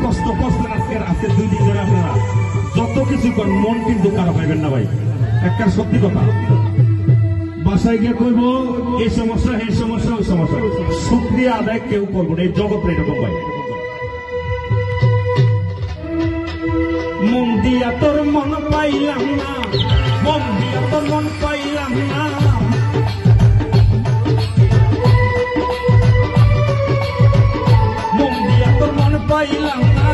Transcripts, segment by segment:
কষ্ট করছেন আজকে 2 দিন ধরে আপনারা যত কিছু করেন মন কিন্তু খারাপ পাইবেন না ভাই, একটা সত্যি কথা। বাসায় গিয়ে কইব এই সমস্যা এই সমস্যা ওই সমস্যা, শুকরিয়া আদায় কেউ করবো না, এই জগৎ এরকম ভাই। মন দিয়া তোর মন পাইলাম না, মন দিয়া তোর মন পাইলাম না, মন দিয়া তোর মন পাইলাম না,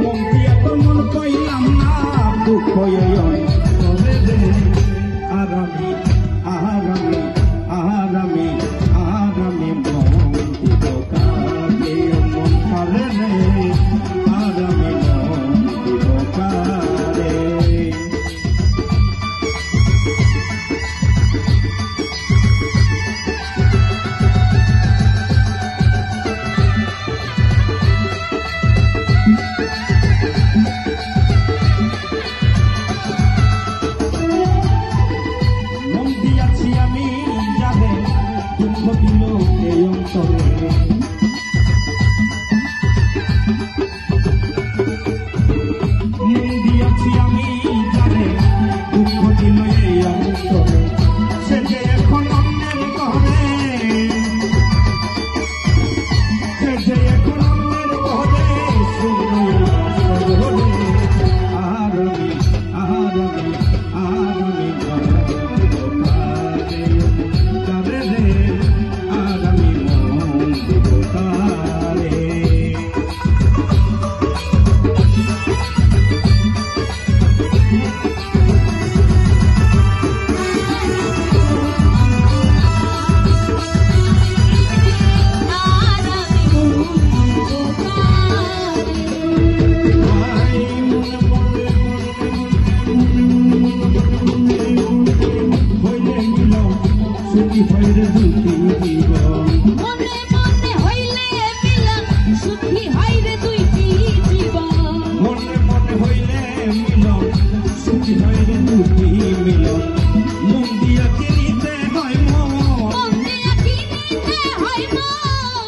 মন দিয়া তোর মন পাইলাম না, দুঃখ আরামি আরামি আরামি আরামি মন দিব কারে, মন পারে রে আরামি মন দিব কারে। মন দিয়াছি আমি যাবে দুঃখ দিল এই অন্তরে, মন দিয়াছি আমি যাবে দুঃখ দিল এই অন্তরে, সে যে এখন অন্যের ঘরে, সে যে এখন অন্যের ঘরে শুনে আরামি আরামি আরামি কারে রে আরামি মন দিব কারে। সুখী হইরে দুটি জীবন, মনে মনে হইলে মিলন, সুখী হইরে দুইটি জীবন, মনে মনে হইলে মিলন, সুখী হইরে দুটি মিলন, মন দিয়া কিনিতে হয় মন, মন দিয়া কিনিতে হয় মন,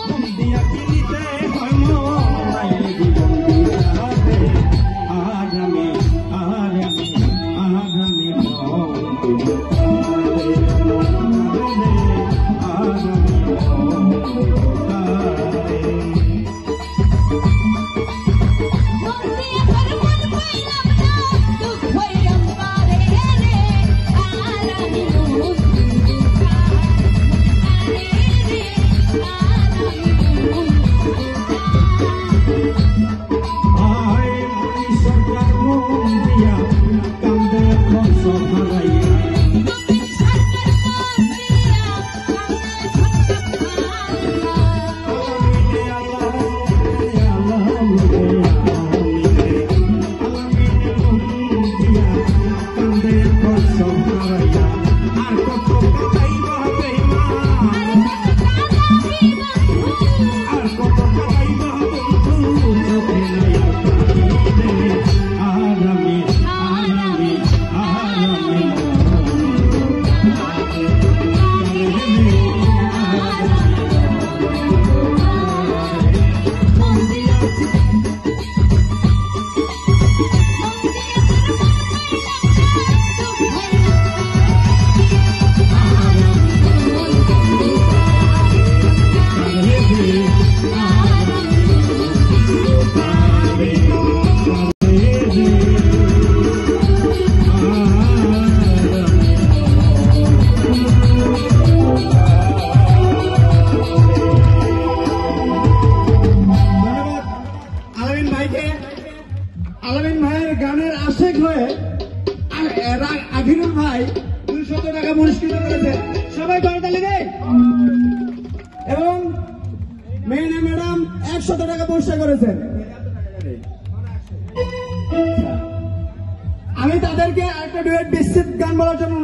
মন দিয়া কিনিতে হয় মন, নাইলে জীবন দিশাতে আরামি আরামি আরামি মন দিব কারে, আরামি মন দিব কারে। মন দিয়া তোর মন পাইলাম না, দুঃখ হইলাম কারে রে আরামি মন দিব কারে রে আরামি মন দিব আয় মনি সরকার মন দিয়া কান্দে এখন সব হারাইয়া, তুমি সরকার মন দিয়া কান্দে আলামিন ভাইয়ের গানের আশেক হয়ে আভিনুল ভাই 200 টাকা পুরস্কৃত করেছে, সবাই করতালি দেয়। এবং মেহনা ম্যাডাম 100 টাকা পুরস্কার করেছেন। আমি তাদেরকে একটা ডুয়েট বিস্তৃত গান বলার জন্য